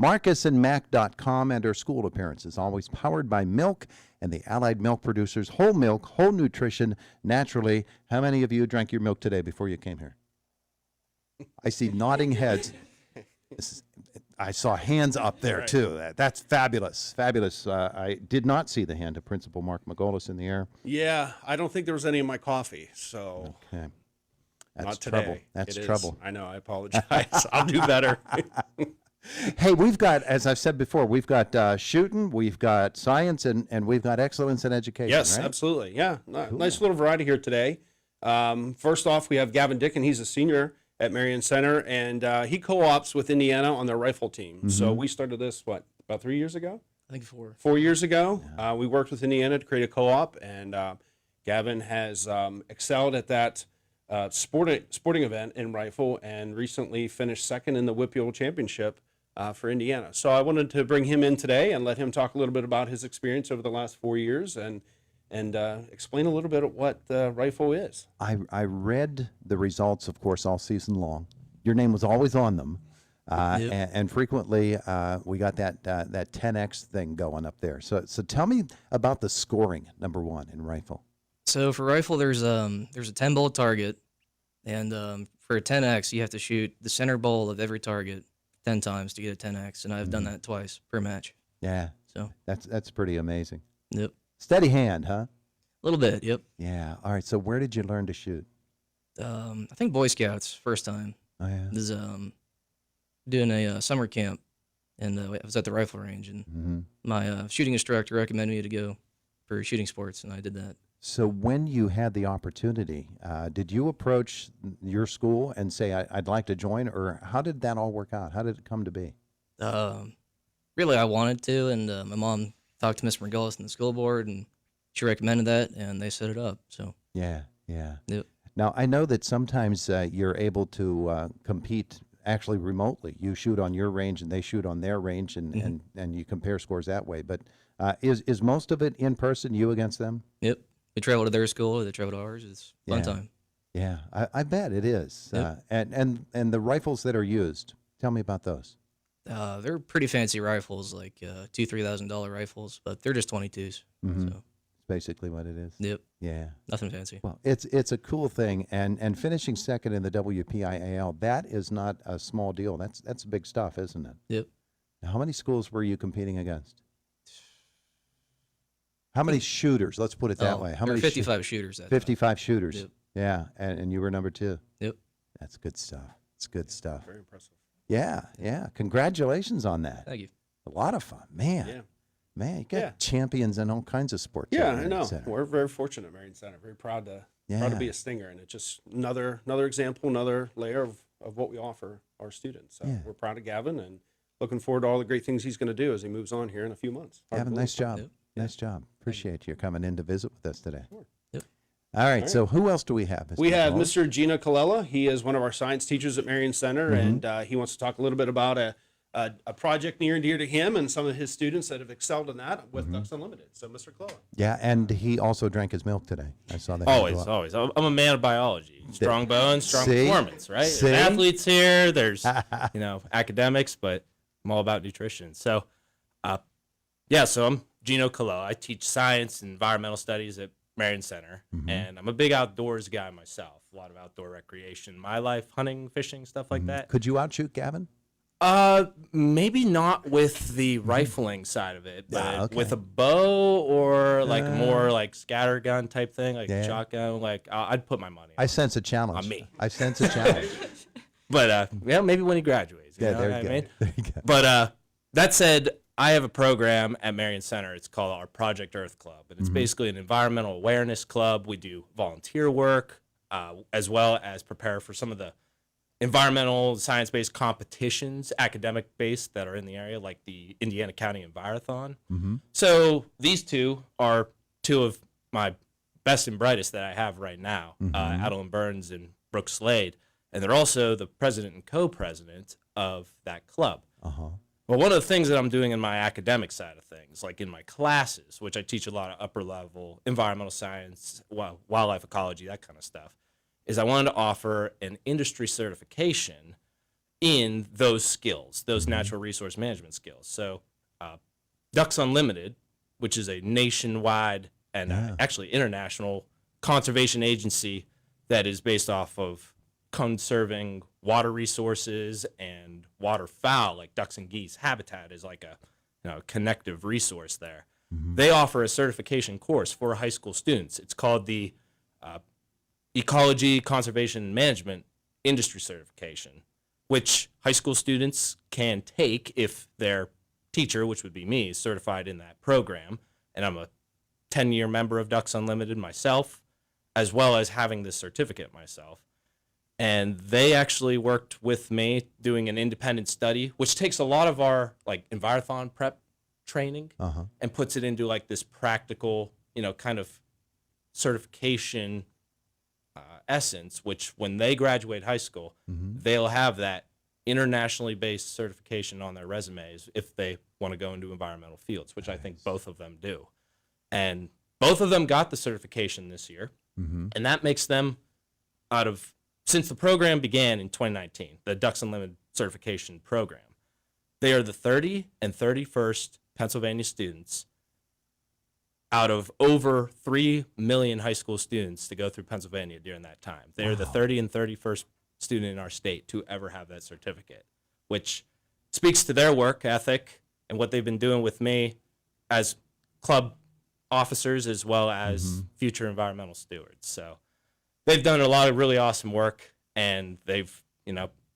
MarcusandMac.com and our school appearances, always powered by milk and the Allied Milk Producers. Whole milk, whole nutrition, naturally. How many of you drank your milk today before you came here? I see nodding heads. I saw hands up there, too. That's fabulous, fabulous. I did not see the hand of Principal Mark Magolis in the air. Yeah, I don't think there was any in my coffee, so Okay. That's not trouble. today. That's It is. trouble. I know, I apologize. I'll do better. Hey, we've got, as I've said before, we've got shooting, we've got science, and we've got excellence in education, Yes, right? absolutely. Yeah, nice little variety here today. First off, we have Gavin Dickin. He's a senior at Marion Center, and he co-ops with Indiana on their rifle team. So we started this, about 3 years ago? I think 4. 4 years ago. We worked with Indiana to create a co-op, and Gavin has excelled at that sporting event in rifle and recently finished second in the WPIAL Championship for Indiana. So I wanted to bring him in today and let him talk a little bit about his experience over the last 4 years and explain a little bit of what rifle is. I read the results, of course, all season long. Your name was always on them. And frequently we got that 10X thing going up there. So tell me about the scoring, number one, in rifle. So for rifle, there's a 10 bullet target, and for a 10X, you have to shoot the center bowl of every target 10 times to get a 10X, and I've done that twice per match. Yeah. So That's pretty amazing. Yep. Steady hand, huh? A little bit, yep. Yeah. All right. So where did you learn to shoot? I think Boy Scouts, first time. Oh, yeah. This is doing a summer camp, and I was at the rifle range, and my shooting instructor recommended me to go for shooting sports, and I did that. So when you had the opportunity, did you approach your school and say, I'd like to join, or how did that all work out? How did it come to be? Really, I wanted to, and my mom talked to Miss Margolis in the school board, and she recommended that, and they set it up. So Yeah. yep. Now, I know that sometimes you're able to compete actually remotely. You shoot on your range and they shoot on their range, and you compare scores that way. But is most of it in person, you against them? Yep. We travel to their school, or they travel to ours. It's a fun Yeah. time. Yeah, I bet it is. Yep. And the rifles that are used, tell me about those. They're pretty fancy rifles, like $2,000-$3,000 rifles, but they're just 22s. Mhm. So Basically what it is. yep, Yeah. nothing fancy. Well, it's a cool thing, and finishing second in the WPIAL, that is not a small deal. That's big stuff, isn't it? Yep. Now, how many schools were you competing against? How many shooters? Let's put it that way. How there were many? 55 shooters. That time. 55 shooters. Yep. Yeah, and you were number 2. Yep. That's good stuff. It's good stuff. Very impressive. Yeah. Congratulations on that. Thank you. A lot of fun, man. Yeah. Man, you got Yeah. champions in all kinds of sports. Yeah, at I Marion know. Center. We're very fortunate at Marion Center. Very proud to be Yeah. a Stinger, and it's just another example, another layer of what we offer our students. So Yeah. we're proud of Gavin and looking forward to all the great things he's going to do as he moves on here in a few months. Gavin, nice job. Yep. Nice job. Appreciate you coming in to visit with us today. Sure. Yep. All right, so who else do we have? Mr. We have Nicole? Mr. Gina Colella. He is one of our science teachers at Marion Center, and he wants to talk a little bit about a project near and dear to him and some of his students that have excelled in that with Ducks Unlimited. So, Mr. Colella. Yeah, and he also drank his milk today. I saw that. Always. I'm a man of biology. Strong bones, strong See? performance, right? See? There's athletes here, there's, academics, but I'm all about nutrition. So, so I'm Gino Colella. I teach science and environmental studies at Marion Center, and I'm a big outdoors guy myself. A lot of outdoor recreation in my life, hunting, fishing, stuff like that. Could you outshoot Gavin? Maybe not with the rifling side of it, but okay. with a bow or like more like scattergun type thing, like Yeah. shotgun. Like I'd put my money I sense a challenge. On me. I sense a challenge. But maybe when he graduates. You know there what you I go. mean? There you go. But that said, I have a program at Marion Center. It's called our Project Earth Club, and it's basically an environmental awareness club. We do volunteer work as well as prepare for some of the environmental science-based competitions, academic-based, that are in the area, like the Indiana County Envirothon. So these two are two of my best and brightest that I have right now, Adeline Burns and Brooke Slade. And they're also the president and co-president of that club. Well, one of the things that I'm doing in my academic side of things, like in my classes, which I teach a lot of upper-level environmental science, wildlife ecology, that kind of stuff, is I wanted to offer an industry certification in those skills, those natural resource management skills. So, Ducks Unlimited, which is a nationwide and actually international conservation agency that is based off of conserving water resources and waterfowl, like ducks and geese. Habitat is like a connective resource there. They offer a certification course for high school students. It's called the Ecology, Conservation, and Management Industry Certification, which high school students can take if their teacher, which would be me, is certified in that program. And I'm a 10-year member of Ducks Unlimited myself, as well as having this certificate myself. And they actually worked with me doing an independent study, which takes a lot of our like environthon prep training and puts it into like this practical, kind of certification essence, which when they graduate high school, they'll have that internationally based certification on their resumes if they want to go into environmental fields, which I think both of them do. And both of them got the certification this year. And that makes them since the program began in 2019, the Ducks Unlimited certification program, they are the 30 and 31st Pennsylvania students out of over 3 million high school students to go through Pennsylvania during that time. They are the 30 and 31st student in our state to ever have that certificate, which speaks to their work ethic and what they've been doing with me as club officers as well as future environmental stewards. So they've done a lot of really awesome work, and they've,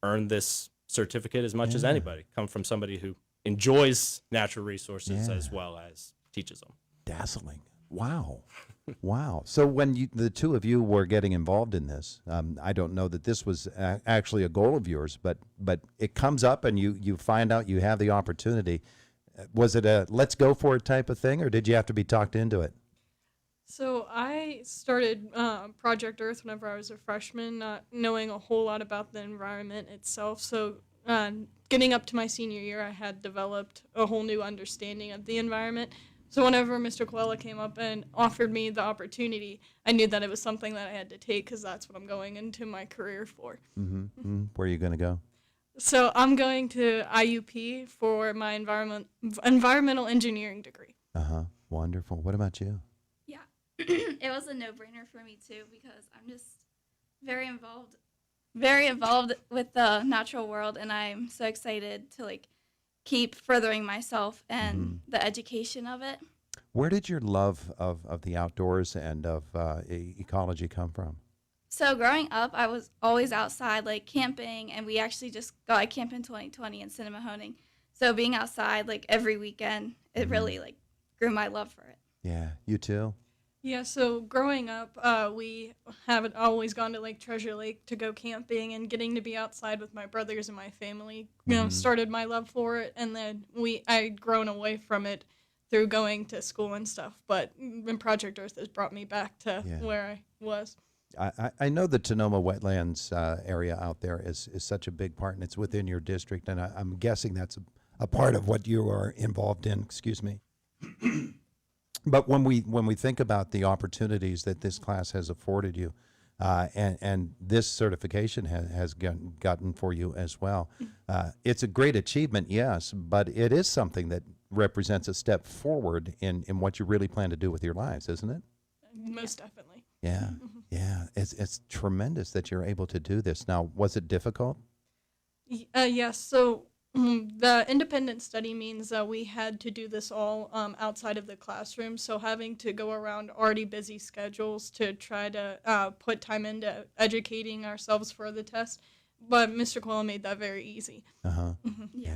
earned this certificate as much as anybody. Come from somebody who enjoys natural resources as well as teaches them. Dazzling. Wow. Wow. So when the two of you were getting involved in this, I don't know that this was actually a goal of yours, but it comes up and you find out you have the opportunity. Was it a let's go for it type of thing, or did you have to be talked into it? So I started Project Earth whenever I was a freshman, not knowing a whole lot about the environment itself. So getting up to my senior year, I had developed a whole new understanding of the environment. So whenever Mr. Coella came up and offered me the opportunity, I knew that it was something that I had to take because that's what I'm going into my career for. Where are you going to go? So I'm going to IUP for my environmental engineering degree. Wonderful. What about you? Yeah, it was a no-brainer for me too because I'm just very involved with the natural world, and I'm so excited to keep furthering myself and the education of it. Where did your love of the outdoors and of ecology come from? So growing up, I was always outside, camping, and we actually just got a camp in 2020 in Cinemahoning. So being outside, every weekend, it really, grew my love for it. Yeah, you too? Yeah, so growing up, we haven't always gone to Treasure Lake to go camping, and getting to be outside with my brothers and my family, started my love for it. And then I'd grown away from it through going to school and stuff. But Project Earth has brought me back to where I was. I know the Sonoma wetlands area out there is such a big part, and it's within your district, and I'm guessing that's a part of what you are involved in. Excuse me. But when we think about the opportunities that this class has afforded you, and this certification has gotten for you as well, it's a great achievement, yes, but it is something that represents a step forward in what you really plan to do with your lives, isn't it? Most definitely. Yeah, yeah, it's tremendous that you're able to do this. Now, was it difficult? Yes. So the independent study means that we had to do this all outside of the classroom. So having to go around already busy schedules to try to put time into educating ourselves for the test. But Mr. Coella made that very easy. Yeah.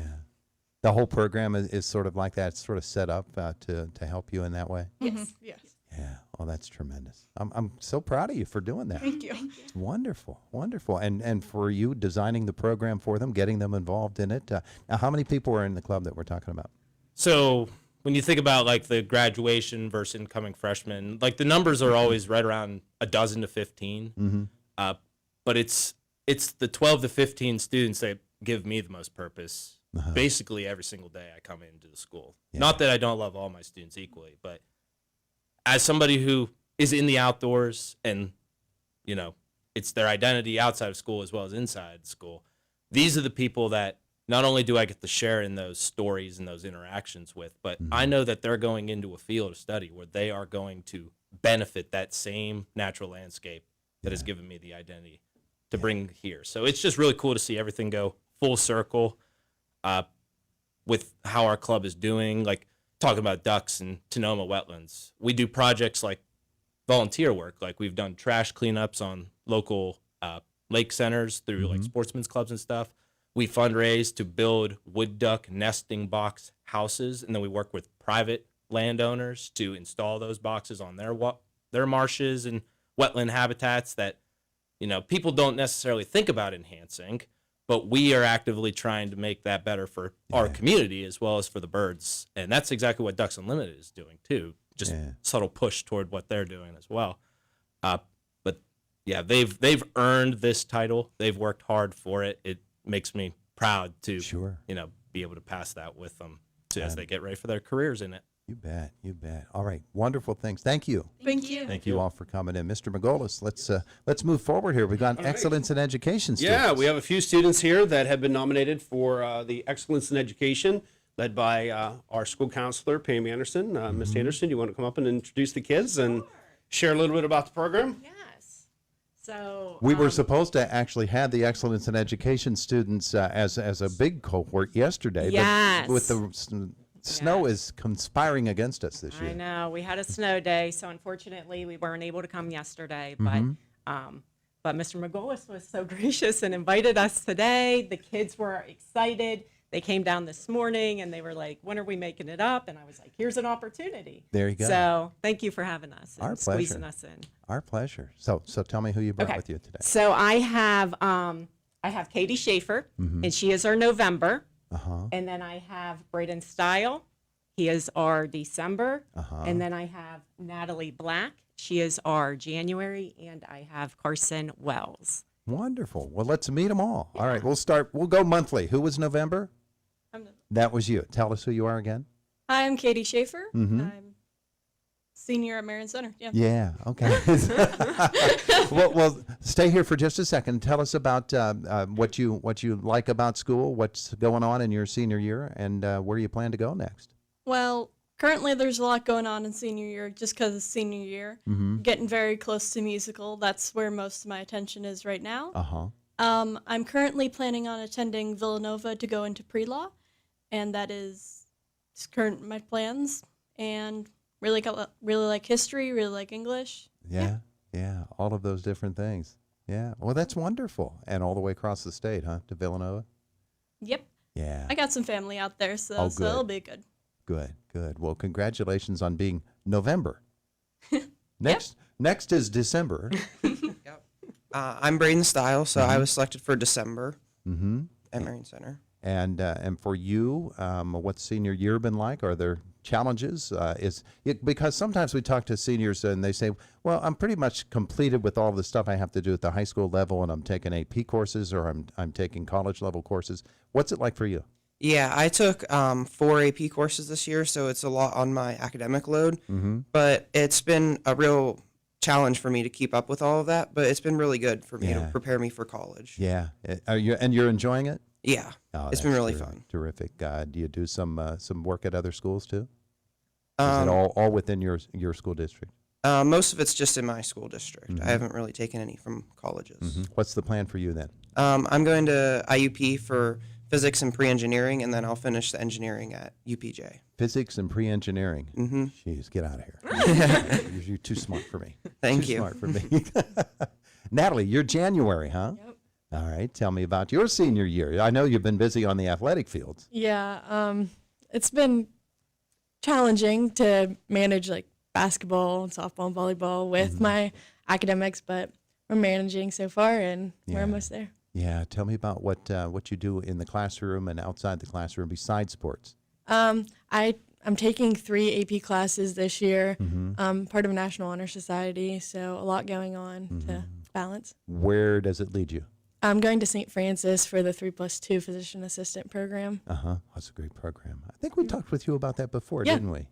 The whole program is sort of like that. It's sort of set up to help you in that way. Yes. Yes. Yeah. Oh, that's tremendous. I'm so proud of you for doing that. Thank you. It's wonderful, wonderful. And for you designing the program for them, getting them involved in it. Now, how many people are in the club that we're talking about? So when you think about the graduation versus incoming freshmen, the numbers are always right around a dozen to 15. But it's the 12 to 15 students that give me the most purpose. Basically every single day I come into the school. Yeah. Not that I don't love all my students equally, but as somebody who is in the outdoors and, it's their identity outside of school as well as inside school, these are the people that not only do I get to share in those stories and those interactions with, but I know that they're going into a field of study where they are going to benefit that same natural landscape that has given me the identity to bring here. So it's just really cool to see everything go full circle with how our club is doing. Like talking about ducks and Sonoma wetlands, we do projects like volunteer work. Like we've done trash cleanups on local lake centers through like sportsmen's clubs and stuff. We fundraise to build wood duck nesting box houses, and then we work with private landowners to install those boxes on their marshes and wetland habitats that, you know, people don't necessarily think about enhancing, but we are actively trying to make that better for our community as well as for the birds. And that's exactly what Ducks Unlimited is doing too. Just subtle push toward what they're doing as well. But yeah, they've earned this title. They've worked hard for it. It makes me proud to, you know, be able to pass that with them as they get ready for their careers in it. You bet. You bet. All right. Wonderful things. Thank you. Thank you. Thank you all for coming in. Mr. McGolis, let's move forward here. We've got excellence in education students. Yeah, we have a few students here that have been nominated for the Excellence in Education, led by our school counselor, Pam Anderson. Ms. Anderson, you want to come up and introduce the kids and share a little bit about the program? Yes. So We were supposed to actually have the excellence in education students as a big cohort yesterday. Yes. But with the snow is conspiring against us this year. I know we had a snow day, so unfortunately we weren't able to come yesterday. But Mr. McGolis was so gracious and invited us today. The kids were excited. They came down this morning and they were like, "When are we making it up?" And I was like, "Here's an opportunity." There you go. So thank you for having us and Our squeezing pleasure. us in. Our pleasure. So tell me who you brought Okay. with you today. So I have Katie Schaefer, and she is our November. And then I have Braden Style. He is our December. And then I have Natalie Black. She is our January. And I have Carson Wells. Wonderful. Well, let's meet them all. All right, we'll go monthly. Who was November? That was you. Tell us who you are again. I'm Katie Schaefer. I'm senior at Marion Center. Yeah. Yeah, okay. well, stay here for just a second. Tell us about what you like about school, what's going on in your senior year, and where you plan to go next. Well, currently there's a lot going on in senior year just because it's senior year. Getting very close to musical. That's where most of my attention is right now. I'm currently planning on attending Villanova to go into pre-law, and that is my plans. And really like history, really like English. Yeah, all of those different things. Yeah, well, that's wonderful. And all the way across the state, huh, to Villanova? Yep. Yeah. I got some family out there, so Oh, good. it'll be good. Good. Well, congratulations on being November. Next is December. I'm Braden Style, so I was selected for December at Marion Center. And for you, what's senior year been like? Are there challenges? Because sometimes we talk to seniors and they say, well, I'm pretty much completed with all the stuff I have to do at the high school level, and I'm taking AP courses or I'm taking college level courses. What's it like for you? Yeah, I took 4 AP courses this year, so it's a lot on my academic load. But it's been a real challenge for me to keep up with all of that. But it's been really good for me to prepare me for college. Yeah. You're enjoying it? Yeah, Oh, it's been that's really fun. Terrific. Do you do some work at other schools too? Is it all within your school district? Most of it's just in my school district. I haven't really taken any from colleges. What's the plan for you then? I'm going to IUP for physics and pre-engineering, and then I'll finish the engineering at UPJ. Physics and pre-engineering. Jeez, get out of here. You're too smart for me. Thank too you. smart for me. Natalie, you're January, huh? Yep. All right. Tell me about your senior year. I know you've been busy on the athletic fields. Yeah, it's been challenging to manage like basketball and softball and volleyball with my academics, but we're managing so far and we're almost there. Yeah. Tell me about what you do in the classroom and outside the classroom besides sports. I'm taking 3 AP classes this year. I'm part of a National Honor Society, so a lot going on to balance. Where does it lead you? I'm going to St. Francis for the 3+2 physician assistant program. That's a great program. I think we talked with you about that before, Yeah. didn't we?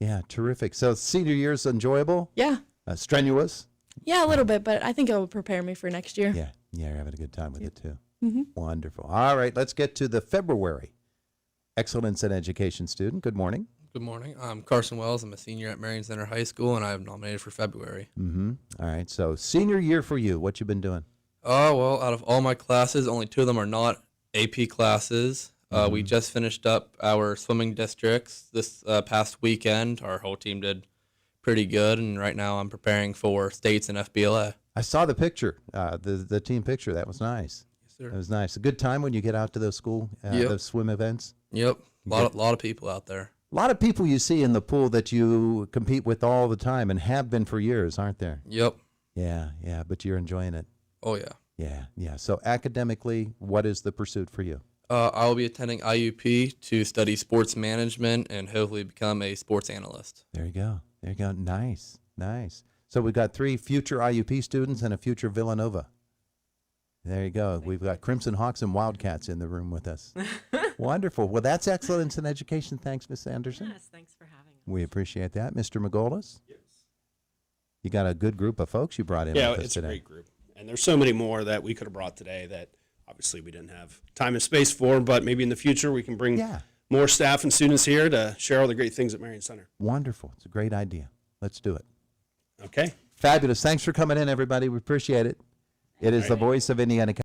Yeah. Terrific. So senior year is enjoyable? Yeah. Strenuous? Yeah, a little bit, but I think it will prepare me for next year. Yeah. You're having a good time with it too. Wonderful. All right, let's get to the February Excellence in Education student. Good morning. Good morning. I'm Carson Wells. I'm a senior at Marion Center High School, and I am nominated for February. All right, so senior year for you. What you been doing? Oh, well, out of all my classes, only 2 of them are not AP classes. We just finished up our swimming districts this past weekend. Our whole team did pretty good, and right now I'm preparing for states and FBLA. I saw the picture, the team picture. That was nice. Yes, sir. It was nice. A good time when you get out to those school, Yep. those swim events. Yep, lot of people out there. A lot of people you see in the pool that you compete with all the time and have been for years, aren't there? Yep. Yeah, but you're enjoying it. Oh, yeah. Yeah. So academically, what is the pursuit for you? I will be attending IUP to study sports management and hopefully become a sports analyst. There you go. Nice. So we've got 3 future IUP students and a future Villanova. There you go. We've got Crimson Hawks and Wildcats in the room with us. Wonderful. Well, that's excellence in education. Thanks, Miss Anderson. Yes, thanks for having us. We appreciate that. Mr. McGolis? Yes. You got a good group of folks you brought in Yeah, with us it's today. a great group. And there's so many more that we could have brought today that obviously we didn't have time and space for, but maybe in the future we can bring more staff and students here to share all the great things at Marion Center. Wonderful. It's a great idea. Let's do it. Okay. Fabulous. Thanks for coming in, everybody. We appreciate it. It is the voice of Indiana